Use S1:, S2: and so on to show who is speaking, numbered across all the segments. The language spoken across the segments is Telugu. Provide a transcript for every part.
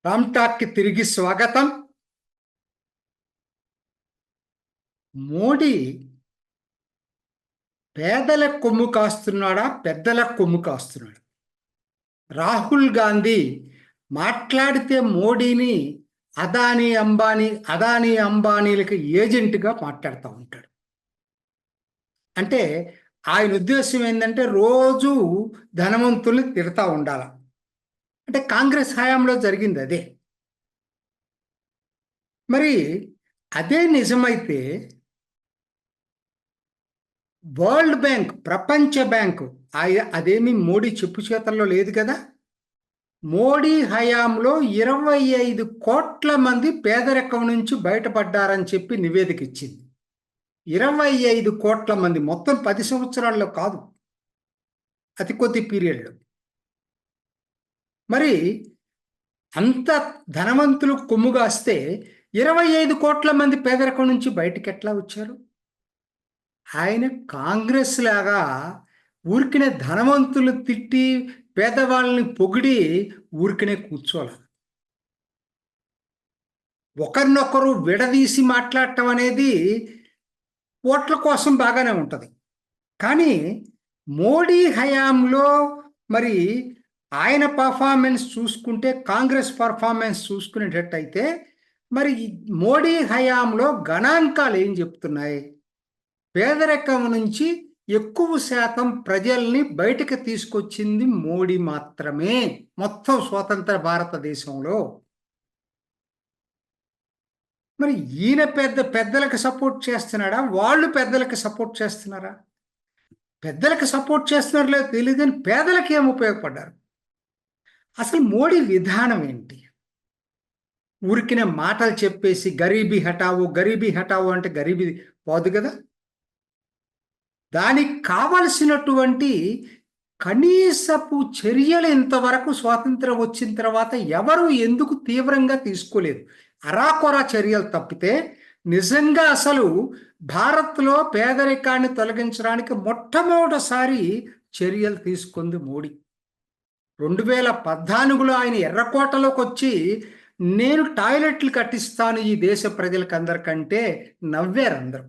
S1: రామ్ టాక్కి తిరిగి స్వాగతం. మోడీ పేదల కొమ్ము కాస్తున్నాడా, పెద్దల కొమ్ము కాస్తున్నాడా? రాహుల్ గాంధీ మాట్లాడితే మోడీని అదానీ అంబానీలకి ఏజెంట్గా మాట్లాడుతూ ఉంటాడు. అంటే ఆయన ఉద్దేశం ఏంటంటే రోజు ధనవంతుల్ని తిడతా ఉండాల. అంటే కాంగ్రెస్ హయాంలో జరిగింది అదే. మరి అదే నిజమైతే వరల్డ్ బ్యాంక్, ప్రపంచ బ్యాంకు అదేమి మోడీ చెప్పు చేతల్లో లేదు కదా. మోడీ హయాంలో 25 కోట్ల మంది పేదరికం నుంచి బయటపడ్డారని చెప్పి నివేదిక ఇచ్చింది. 25 కోట్ల మంది, మొత్తం 10 సంవత్సరాల్లో కాదు, అతి కొద్ది పీరియడ్లో. మరి అంత ధనవంతులు కొమ్ముగాస్తే 25 కోట్ల మంది పేదరికం నుంచి బయటికి ఎట్లా వచ్చారు? ఆయన కాంగ్రెస్ లాగా ఊరికినే ధనవంతులు తిట్టి పేదవాళ్ళని పొగిడి ఊరికినే కూర్చోవాలి. ఒకరినొకరు విడదీసి మాట్లాడటం అనేది ఓట్ల కోసం బాగానే ఉంటుంది. కానీ మోడీ హయాంలో మరి ఆయన పర్ఫార్మెన్స్ చూసుకుంటే, కాంగ్రెస్ పర్ఫార్మెన్స్ చూసుకునేటట్టయితే మరి మోడీ హయాంలో గణాంకాలు ఏం చెప్తున్నాయి? పేదరికం నుంచి ఎక్కువ శాతం ప్రజల్ని బయటకు తీసుకొచ్చింది మోడీ మాత్రమే మొత్తం స్వతంత్ర భారతదేశంలో. మరి ఈయన పెద్దలకు సపోర్ట్ చేస్తున్నాడా, వాళ్ళు పెద్దలకు సపోర్ట్ చేస్తున్నారా? పెద్దలకు సపోర్ట్ చేస్తున్నారో లేదో తెలియదు, కానీ పేదలకు ఏం ఉపయోగపడ్డారు? అసలు మోడీ విధానం ఏంటి? ఊరికినే మాటలు చెప్పేసి గరీబీ హటావో అంటే గరీబీ పోదు కదా. దానికి కావలసినటువంటి కనీసపు చర్యలు ఇంతవరకు స్వాతంత్రం వచ్చిన తర్వాత ఎవరు ఎందుకు తీవ్రంగా తీసుకోలేదు? అరాకొరా చర్యలు తప్పితే నిజంగా అసలు భారత్లో పేదరికాన్ని తొలగించడానికి మొట్టమొదటిసారి చర్యలు తీసుకుంది మోడీ. 2014లో ఆయన ఎర్రకోటలోకి వచ్చి నేను టాయిలెట్లు కట్టిస్తాను ఈ దేశ ప్రజలకు అందరికంటే నవ్వారు అందరూ.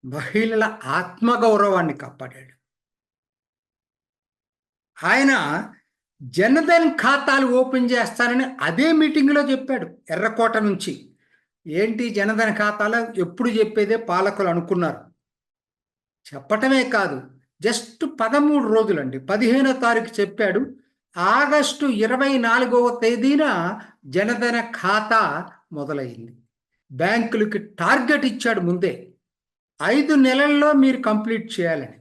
S1: మహిళల ఆత్మగౌరవాన్ని కాపాడాడు. ఆయన జనధన్ ఖాతాలు ఓపెన్ చేస్తానని అదే మీటింగ్లో చెప్పాడు ఎర్రకోట నుంచి. ఏంటి జనధన్ ఖాతాలు ఎప్పుడు చెప్పేదే పాలకులు అనుకున్నారు. చెప్పటమే కాదు, జస్ట్ 13 రోజులండి, 15వ తారీఖు చెప్పాడు. ఆగస్టు 24వ తేదీన జనధన ఖాతా మొదలైంది. బ్యాంకులకి టార్గెట్ ఇచ్చాడు ముందే, 5 నెలల్లో మీరు కంప్లీట్ చేయాలని.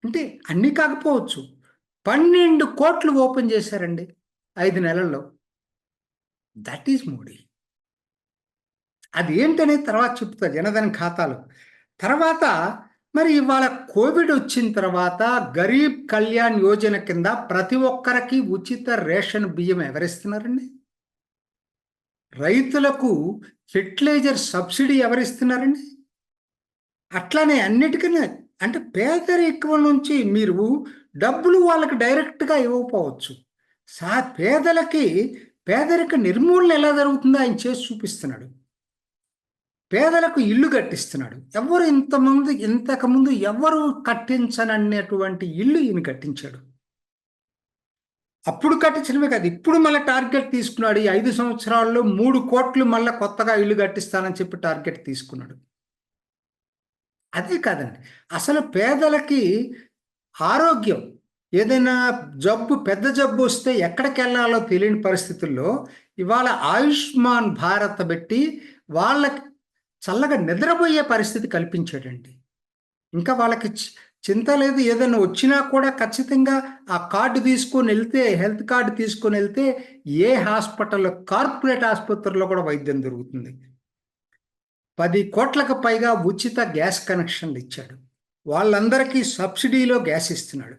S1: అంటే అన్నీ కాకపోవచ్చు, 12 కోట్లు ఓపెన్ చేశారండి 5 నెలల్లో. That is Modi. అది ఏంటనేది తర్వాత చెప్తా, జనధన్ ఖాతాలు. తర్వాత మరి ఇవాళ కోవిడ్ వచ్చిన తర్వాత గరీబ్ కళ్యాణ్ యోజన కింద ప్రతి ఒక్కరికి ఉచిత రేషన్ బియ్యం ఎవరిస్తున్నారండి? రైతులకు ఫెర్టిలైజర్ సబ్సిడీ ఎవరిస్తున్నారండి? అట్లానే అన్నిటికీ అంటే పేదరికం నుంచి మీరు డబ్బులు వాళ్ళకి డైరెక్ట్గా ఇవ్వకపోవచ్చు. పేదరిక నిర్మూలన ఎలా జరుగుతుందో ఆయన చేసి చూపిస్తున్నాడు. పేదలకు ఇల్లు కట్టిస్తున్నాడు. ఇంతకుముందు ఎవరు కట్టించననేటువంటి ఇల్లు ఈయన కట్టించాడు. అప్పుడు కట్టించడమే కాదు, ఇప్పుడు మళ్ళీ టార్గెట్ తీసుకున్నాడు. ఈ 5 సంవత్సరాల్లో 3 కోట్లు మళ్ళీ కొత్తగా ఇల్లు కట్టిస్తానని చెప్పి టార్గెట్ తీసుకున్నాడు. అదే కాదండి, అసలు పేదలకి ఆరోగ్యం, ఏదైనా పెద్ద జబ్బు వస్తే ఎక్కడికి వెళ్ళాలో తెలియని పరిస్థితుల్లో ఇవాళ ఆయుష్మాన్ భారత్ పెట్టి వాళ్ళకి చల్లగా నిద్రపోయే పరిస్థితి కల్పించాడండి. ఇంకా వాళ్ళకి చింత లేదు. ఏదైనా వచ్చినా కూడా ఖచ్చితంగా ఆ కార్డు తీసుకొని వెళ్తే, హెల్త్ కార్డు తీసుకొని వెళ్తే ఏ హాస్పిటల్లో, కార్పొరేట్ ఆసుపత్రుల్లో కూడా వైద్యం దొరుకుతుంది. 10 కోట్లకు పైగా ఉచిత గ్యాస్ కనెక్షన్లు ఇచ్చాడు. వాళ్ళందరికీ సబ్సిడీలో గ్యాస్ ఇస్తున్నాడు.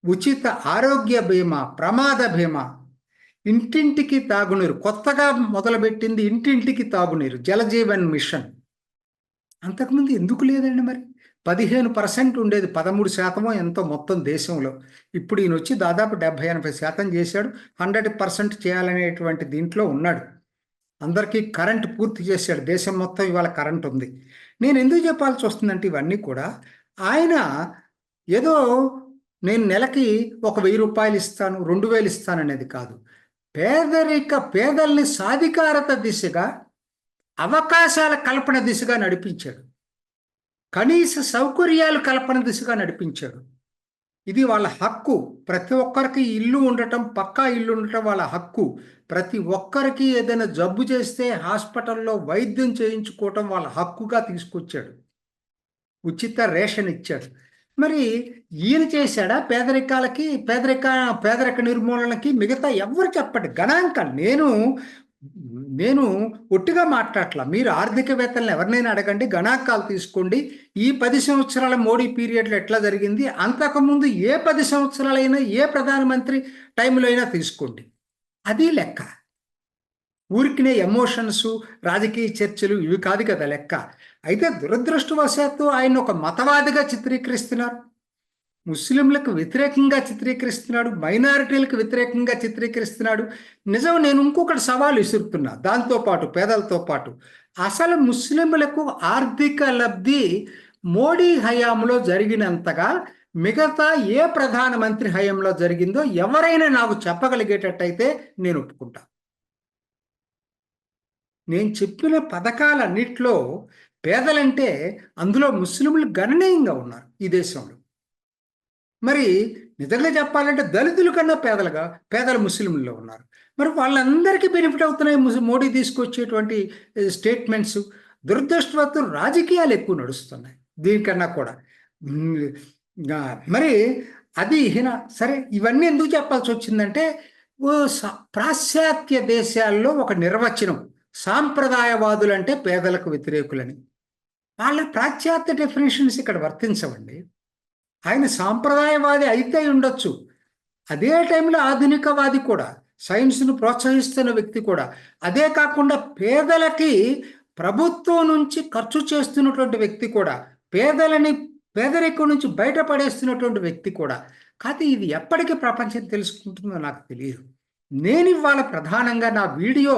S1: ఉచిత ఆరోగ్య బీమా, ప్రమాద బీమా, ఇంటింటికి తాగునీరు, కొత్తగా మొదలుపెట్టింది ఇంటింటికి తాగునీరు, జలజీవన్ మిషన్. అంతకుముందు ఎందుకు లేదండి మరి? 15% ఉండేది, 13% ఎంతో మొత్తం దేశంలో. ఇప్పుడు ఈయన వచ్చి దాదాపు 70-80% చేశాడు. 100% చేయాలనేటువంటి దీంట్లో ఉన్నాడు. అందరికీ కరెంట్ పూర్తి చేశాడు. దేశం మొత్తం ఇవాళ కరెంట్ ఉంది. నేను ఎందుకు చెప్పాల్సి వస్తుందంటే ఇవన్నీ కూడా ఆయన ఏదో నేను నెలకి ఒక 1000 రూపాయలు ఇస్తాను, 2000 ఇస్తాను అనేది కాదు. పేదల్ని సాధికారత దిశగా, అవకాశాల కల్పన దిశగా నడిపించాడు. కనీస సౌకర్యాలు కల్పన దిశగా నడిపించాడు. ఇది వాళ్ళ హక్కు. ప్రతి ఒక్కరికి ఇల్లు ఉండటం, పక్కా ఇల్లు ఉండటం వాళ్ళ హక్కు. ప్రతి ఒక్కరికి ఏదైనా జబ్బు చేస్తే హాస్పిటల్లో వైద్యం చేయించుకోవటం వాళ్ళ హక్కుగా తీసుకొచ్చాడు. ఉచిత రేషన్ ఇచ్చాడు. మరి ఈయన చేశాడా పేదరిక నిర్మూలనకి? మిగతా ఎవరు చెప్పండి గణాంకాలు. నేను ఒట్టిగా మాట్లాడట్లా. మీరు ఆర్థికవేత్తలను ఎవరినైనా అడగండి, గణాంకాలు తీసుకోండి. ఈ 10 సంవత్సరాల మోడీ పీరియడ్లో ఎట్లా జరిగింది, అంతకుముందు ఏ 10 సంవత్సరాలైనా ఏ ప్రధానమంత్రి టైంలో అయినా తీసుకోండి. అది లెక్క. ఊరికినే ఎమోషన్స్, రాజకీయ చర్చలు ఇవి కాదు కదా లెక్క. అయితే దురదృష్టవశాత్తు ఆయన ఒక మతవాదిగా చిత్రీకరిస్తున్నారు, ముస్లింలకు వ్యతిరేకంగా చిత్రీకరిస్తున్నాడు, మైనారిటీలకు వ్యతిరేకంగా చిత్రీకరిస్తున్నాడు. నిజం, నేను ఇంకొకటి సవాలు విసురుతున్నా. దాంతోపాటు పేదలతో పాటు అసలు ముస్లింలకు ఆర్థిక లబ్ధి మోడీ హయాంలో జరిగినంతగా మిగతా ఏ ప్రధానమంత్రి హయాంలో జరిగిందో ఎవరైనా నాకు చెప్పగలిగేటట్టయితే నేను ఒప్పుకుంటా. నేను చెప్పిన పథకాలన్నిట్లో పేదలంటే అందులో ముస్లింలు గణనీయంగా ఉన్నారు ఈ దేశంలో. మరి నిజంగా చెప్పాలంటే దళితుల కన్నా పేదలు ముస్లింల్లో ఉన్నారు. మరి వాళ్ళందరికీ బెనిఫిట్ అవుతున్నాయి మోడీ తీసుకొచ్చేటువంటి స్టేట్మెంట్స్. దురదృష్టవత్తు రాజకీయాలు ఎక్కువ నడుస్తున్నాయి దీనికన్నా కూడా. మరి అది సరే, ఇవన్నీ ఎందుకు చెప్పాల్సి వచ్చిందంటే పాశ్చాత్య దేశాల్లో ఒక నిర్వచనం, సాంప్రదాయవాదులు అంటే పేదలకు వ్యతిరేకులని. వాళ్ళ పాశ్చాత్య డెఫినేషన్స్ ఇక్కడ వర్తించవండి. ఆయన సాంప్రదాయవాది అయితే ఉండొచ్చు, అదే టైంలో ఆధునికవాది కూడా, సైన్స్ను ప్రోత్సహిస్తున్న వ్యక్తి కూడా. అదే కాకుండా పేదలకి ప్రభుత్వం నుంచి ఖర్చు చేస్తున్నటువంటి వ్యక్తి కూడా, పేదరికం నుంచి బయటపడేస్తున్నటువంటి వ్యక్తి కూడా. కాకపోతే ఇది ఎప్పటికీ ప్రపంచం తెలుసుకుంటుందో నాకు తెలియదు. నేను ఇవాళ ప్రధానంగా నా వీడియో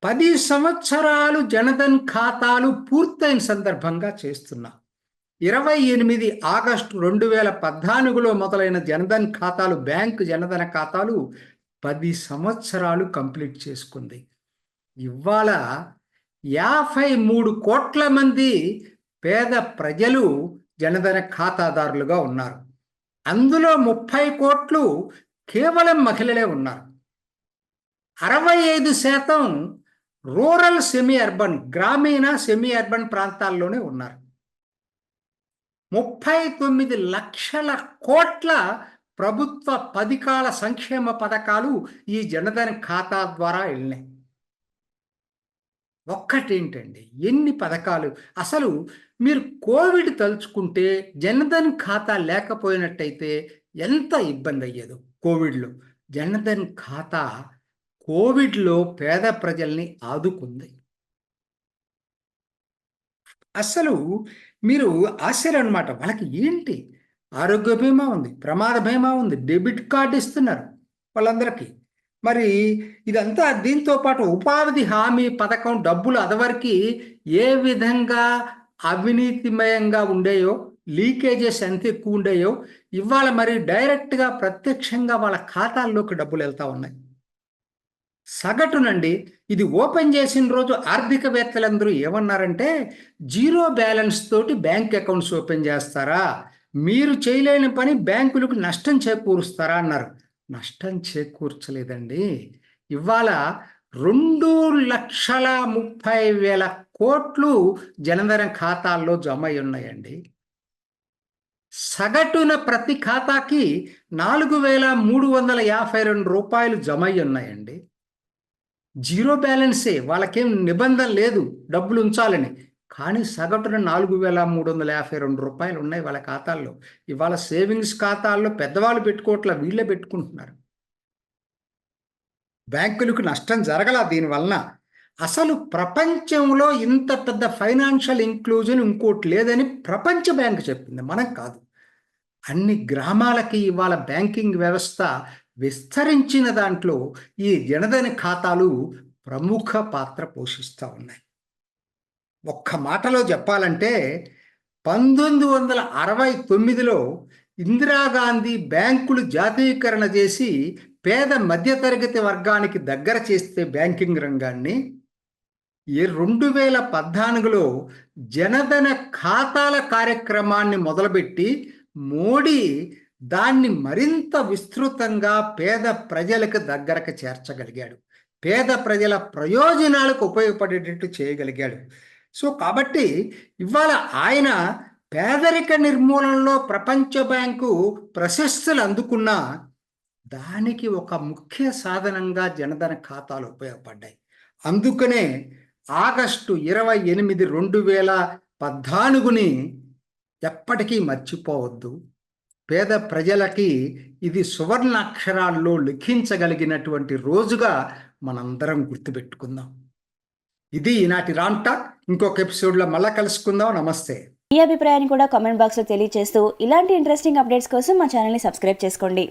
S1: 10 సంవత్సరాలు జనధన్ ఖాతాలు పూర్తయిన సందర్భంగా చేస్తున్నా. 28 ఆగస్టు 2014లో మొదలైన జనధన్ ఖాతాలు, బ్యాంకు జనధన ఖాతాలు 10 సంవత్సరాలు కంప్లీట్ చేసుకుంది. ఇవాళ 53 కోట్ల మంది పేద ప్రజలు జనధన ఖాతాదారులుగా ఉన్నారు. అందులో 30 కోట్లు కేవలం మహిళలే ఉన్నారు. 65% రూరల్ సెమీ అర్బన్, గ్రామీణ సెమీ అర్బన్ ప్రాంతాల్లోనే ఉన్నారు. 39 లక్షల కోట్ల ప్రభుత్వ పథకాల సంక్షేమ పథకాలు ఈ జనధన్ ఖాతా ద్వారా వెళ్ళినాయి. ఒక్కటేంటండి, ఎన్ని పథకాలు! అసలు మీరు కోవిడ్ తలుచుకుంటే జనధన్ ఖాతా లేకపోయినట్టయితే ఎంత ఇబ్బంది అయ్యేదో. కోవిడ్లో జనధన్ ఖాతా కోవిడ్లో పేద ప్రజల్ని ఆదుకుంది. అసలు మీరు ఆశ్చర్యం అన్నమాట. వాళ్ళకి ఏంటి, ఆరోగ్య బీమా ఉంది, ప్రమాద బీమా ఉంది, డెబిట్ కార్డు ఇస్తున్నారు వాళ్ళందరికీ. మరి ఇదంతా దీంతో పాటు ఉపాధి హామీ పథకం డబ్బులు అదివరకు ఏ విధంగా అవినీతిమయంగా ఉండేయో, లీకేజెస్ ఎంత ఎక్కువ ఉండేయో, ఇవాళ మరి డైరెక్ట్గా ప్రత్యక్షంగా వాళ్ళ ఖాతాల్లోకి డబ్బులు వెళ్తా ఉన్నాయి. సగటునండి ఇది ఓపెన్ చేసిన రోజు ఆర్థికవేత్తలందరూ ఏమన్నారంటే, జీరో బ్యాలెన్స్ తోటి బ్యాంక్ అకౌంట్స్ ఓపెన్ చేస్తారా, మీరు చేయలేని పని బ్యాంకులకు నష్టం చేకూరుస్తారా అన్నారు. నష్టం చేకూర్చలేదండి. ఇవాళ 2,30,000 కోట్లు జనధన ఖాతాల్లో జమ అయి ఉన్నాయండి. సగటున ప్రతి ఖాతాకి 4,352 రూపాయలు జమ అయి ఉన్నాయండి. జీరో బ్యాలెన్సే, వాళ్ళకేం నిబంధన లేదు డబ్బులు ఉంచాలని. కానీ సగటున 4,352 రూపాయలు ఉన్నాయి వాళ్ళ ఖాతాల్లో. ఇవాళ సేవింగ్స్ ఖాతాల్లో పెద్దవాళ్ళు పెట్టుకోవట్ల, వీళ్ళే పెట్టుకుంటున్నారు. బ్యాంకులకు నష్టం జరగల దీనివలన. అసలు ప్రపంచంలో ఇంత పెద్ద ఫైనాన్షియల్ ఇంక్లూజన్ ఇంకోటి లేదని ప్రపంచ బ్యాంక్ చెప్పింది, మనం కాదు. అన్ని గ్రామాలకి ఇవాళ బ్యాంకింగ్ వ్యవస్థ విస్తరించిన దాంట్లో ఈ జనధన ఖాతాలు ప్రముఖ పాత్ర పోషిస్తూ ఉన్నాయి. ఒక్క మాటలో చెప్పాలంటే 1969లో ఇందిరాగాంధీ బ్యాంకులు జాతీయకరణ చేసి పేద మధ్యతరగతి వర్గానికి దగ్గర చేస్తే బ్యాంకింగ్ రంగాన్ని, 2014లో జనధన ఖాతాల కార్యక్రమాన్ని మొదలుపెట్టి మోడీ దాన్ని మరింత విస్తృతంగా పేద ప్రజలకు దగ్గరకు చేర్చగలిగాడు, పేద ప్రజల ప్రయోజనాలకు ఉపయోగపడేటట్టు చేయగలిగాడు. సో కాబట్టి ఇవాళ ఆయన పేదరిక నిర్మూలనలో ప్రపంచ బ్యాంకు ప్రశస్తులు అందుకున్న దానికి ఒక ముఖ్య సాధనంగా జనధన ఖాతాలు ఉపయోగపడ్డాయి. అందుకనే ఆగస్టు 28, 2014ని ఎప్పటికీ మర్చిపోవద్దు. పేద ప్రజలకి ఇది సువర్ణ అక్షరాల్లో లిఖించగలిగినటువంటి రోజుగా మనందరం గుర్తుపెట్టుకుందాం. ఇది ఈనాటి రామ్ టాక్. ఇంకొక ఎపిసోడ్లో మళ్ళా కలుసుకుందాం. నమస్తే.
S2: మీ అభిప్రాయాన్ని కూడా కామెంట్ బాక్స్లో తెలియజేస్తూ ఇలాంటి ఇంట్రెస్టింగ్ అప్డేట్స్ కోసం మా ఛానల్ని సబ్స్క్రైబ్ చేసుకోండి.